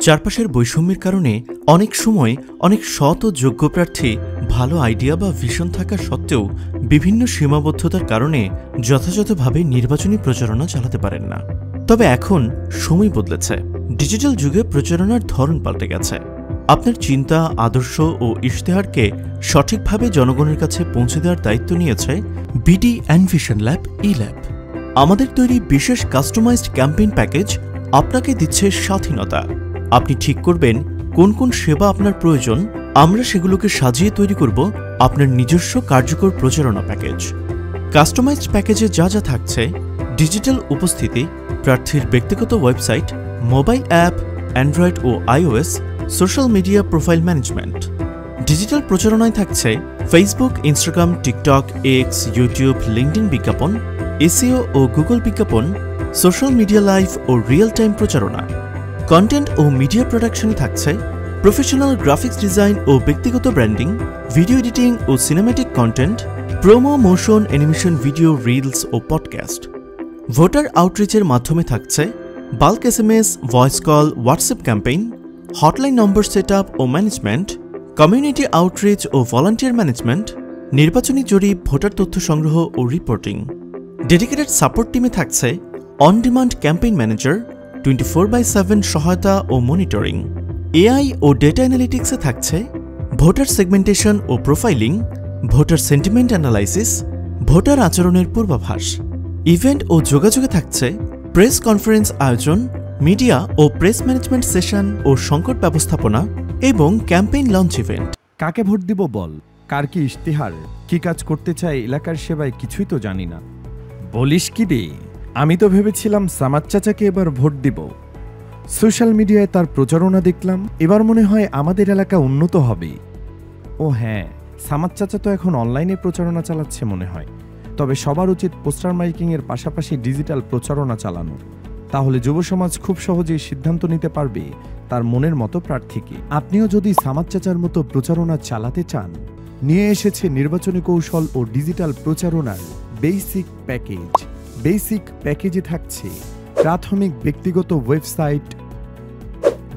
চারপাশের বৈষম্যের কারণে অনেক সময় অনেক সৎ ও যোগ্য প্রার্থী ভালো আইডিয়া বা ভিশন থাকা সত্ত্বেও বিভিন্ন সীমাবদ্ধতার কারণে যথাযথভাবে নির্বাচনী প্রচারণা চালাতে পারেন না। তবে এখন সময় বদলেছে, ডিজিটাল যুগে প্রচারণার ধরন পাল্টে গেছে। আপনার চিন্তা, আদর্শ ও ইশতেহারকে সঠিকভাবে জনগণের কাছে পৌঁছে দেওয়ার দায়িত্ব নিয়েছে বিডি অ্যান্ড ভিশন ল্যাব ই-ল্যাব। আমাদের তৈরি বিশেষ কাস্টমাইজড ক্যাম্পেইন প্যাকেজ আপনাকে দিচ্ছে স্বাধীনতা। আপনি ঠিক করবেন কোন কোন সেবা আপনার প্রয়োজন, আমরা সেগুলোকে সাজিয়ে তৈরি করব আপনার নিজস্ব কার্যকর প্রচারণা প্যাকেজ। কাস্টমাইজড প্যাকেজে যা যা থাকছে: ডিজিটাল উপস্থিতি, প্রার্থীর ব্যক্তিগত ওয়েবসাইট, মোবাইল অ্যাপ, অ্যান্ড্রয়েড ও iOS, social media profile management. Digital প্রচারণায় থাকছে Facebook, Instagram, TikTok, X, YouTube, LinkedIn বিজ্ঞাপন, এসইও ও গুগল বিজ্ঞাপন, সোশ্যাল মিডিয়া লাইভ ও রিয়েল টাইম প্রচারণা। কন্টেন্ট ও মিডিয়া প্রোডাকশনে থাকছে প্রফেশনাল গ্রাফিক্স ডিজাইন ও ব্যক্তিগত ব্র্যান্ডিং, ভিডিও এডিটিং ও cinematic content, promo, motion, animation, video, reels ও পডকাস্ট। ভোটার আউটরিচের মাধ্যমে থাকছে bulk SMS, voice call, WhatsApp campaign, hotline নম্বর সেটআপ ও ম্যানেজমেন্ট, কমিউনিটি আউটরিচ ও ভলান্টিয়ার ম্যানেজমেন্ট, নির্বাচনী জরিপ, ভোটার তথ্য সংগ্রহ ও রিপোর্টিং। ডেডিকেটেড সাপোর্ট টিমে থাকছে অন ডিমান্ড ক্যাম্পেইন ম্যানেজার, 24/7 সহায়তা ও মনিটরিং। এআই ও ডেটা অ্যানালিটিক্সে থাকছে ভোটার সেগমেন্টেশন ও profiling, voter sentiment analysis, voter আচরণের পূর্বাভাস। ইভেন্ট ও যোগাযোগে থাকছে প্রেস কনফারেন্স আয়োজন, মিডিয়া ও প্রেস ম্যানেজমেন্ট সেশন ও সংকট ব্যবস্থাপনা এবং ক্যাম্পেইন লঞ্চ ইভেন্ট। কাকে ভোট দিব বল, কার কি ইশতেহার, কি কাজ করতে চায় এলাকার সেবায় কিছুই তো জানি না। বলিস কি রে, আমি তো ভেবেছিলাম সামাদ চাচাকে এবার ভোট দিব। সোশ্যাল মিডিয়ায় তার প্রচারণা দেখলাম, এবার মনে হয় আমাদের এলাকা উন্নত হবে। ও হ্যাঁ, সামাদ চাচা তো এখন অনলাইনে প্রচারণা চালাচ্ছে মনে হয়। তবে সবার উচিত পোস্টার মাইকিংয়ের পাশাপাশি ডিজিটাল প্রচারণা চালানো। তাহলে যুব সমাজ খুব সহজেই সিদ্ধান্ত নিতে পারবে তার মনের মতো প্রার্থীকে। আপনিও যদি সামাদ চাচার মতো প্রচারণা চালাতে চান, নিয়ে এসেছে নির্বাচনী কৌশল ও ডিজিটাল প্রচারণার বেসিক প্যাকেজ। বেসিক প্যাকেজে থাকছে প্রাথমিক ব্যক্তিগত website,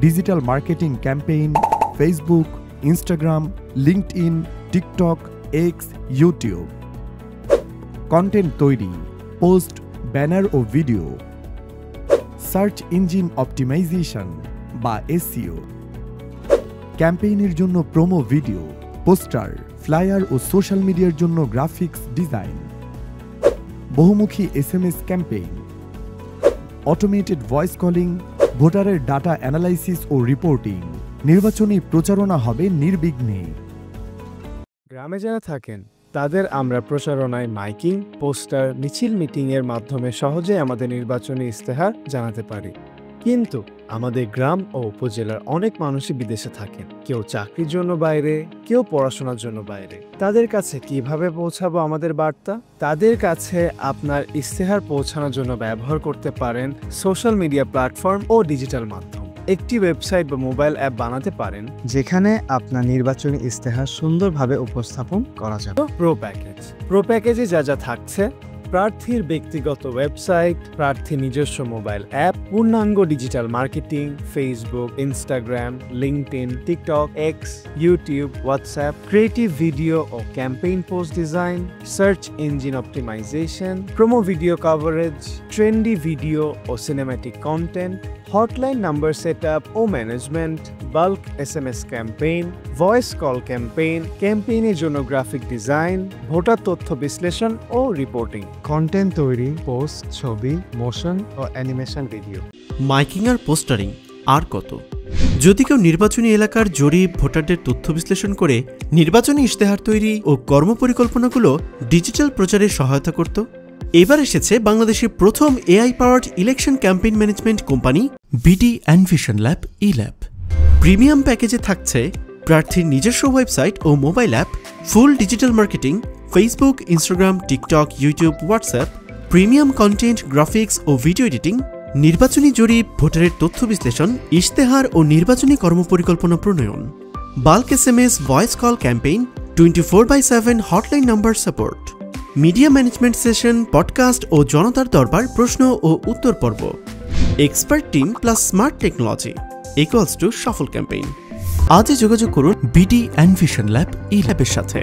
digital marketing campaign, Facebook, Instagram, LinkedIn, TikTok, X, YouTube, content তৈরি, পোস্ট, ব্যানার ও ভিডিও, সার্চ ইঞ্জিন অপটিমাইজেশন বা এসইও, ক্যাম্পেইনের জন্য প্রোমো ভিডিও, পোস্টার, ফ্লায়ার ও সোশ্যাল মিডিয়ার জন্য গ্রাফিক্স ডিজাইন, বহুমুখী SMS campaign, automated voice calling, ভোটারের ডাটা অ্যানালাইসিস ও reporting. নির্বাচনী প্রচারণা হবে নির্বিঘ্নে। গ্রামে যারা থাকেন তাদের আমরা প্রচারণায় মাইকিং, পোস্টার, মিছিল, মিটিংয়ের মাধ্যমে সহজে আমাদের নির্বাচনী ইশতেহার জানাতে পারি। কিন্তু আমাদের গ্রাম ও উপজেলার অনেক মানুষই বিদেশে থাকেন, কেউ চাকরির জন্য বাইরে, কেউ পড়াশোনার জন্য বাইরে। তাদের কাছে কিভাবে পৌঁছাবো আমাদের বার্তা? তাদের কাছে আপনার ইশতেহার পৌঁছানোর জন্য ব্যবহার করতে পারেন সোশ্যাল মিডিয়া প্ল্যাটফর্ম ও ডিজিটাল মাধ্যম। একটি ওয়েবসাইট বা মোবাইল অ্যাপ বানাতে পারেন যেখানে আপনার নির্বাচনী ইশতেহার সুন্দরভাবে উপস্থাপন করা যাবে। প্রো প্যাকেজে যা যা থাকছে: প্রার্থীর ব্যক্তিগত ওয়েবসাইট, প্রার্থীর নিজস্ব মোবাইল অ্যাপ, পূর্ণাঙ্গ digital marketing, Facebook, Instagram, LinkedIn, TikTok, X, YouTube, WhatsApp, creative video ও campaign post design, search engine optimisation, promo video coverage, trendy video ও cinematic content, hotline number setup ও management, bulk SMS campaign, voice call campaign, ক্যাম্পেইনের জন্য graphic design, voter তথ্য বিশ্লেষণ ও reporting, content তৈরি, post, ছবি, মোশন ও অ্যানিমেশন ভিডিও, মাইকিং আর পোস্টারিং আর কত। যদি কেউ নির্বাচনী এলাকার জরিপ, ভোটারদের তথ্য বিশ্লেষণ করে নির্বাচনী ইশতেহার তৈরি ও কর্মপরিকল্পনাগুলো ডিজিটাল প্রচারে সহায়তা করত, এবার এসেছে বাংলাদেশের প্রথম AI powered election campaign management company BD and vision lab E lab. Premium প্যাকেজে থাকছে প্রার্থীর নিজস্ব ওয়েবসাইট ও mobile app, full digital marketing, Facebook, Instagram, TikTok, YouTube, WhatsApp, premium content, graphics ও ভিডিও এডিটিং, নির্বাচনী জরিপ, ভোটারের তথ্য বিশ্লেষণ, ইশতেহার ও নির্বাচনী কর্মপরিকল্পনা প্রণয়ন, bulk SMS, voice call campaign, 24/7 hotline number support, media management session, podcast ও জনতার দরবার প্রশ্ন ও উত্তর পর্ব, expert team plus smart technology, = সফল ক্যাম্পেইন। আজই যোগাযোগ করুন বিডি অ্যান্ড ভিশন ল্যাব ই ল্যাবের সাথে।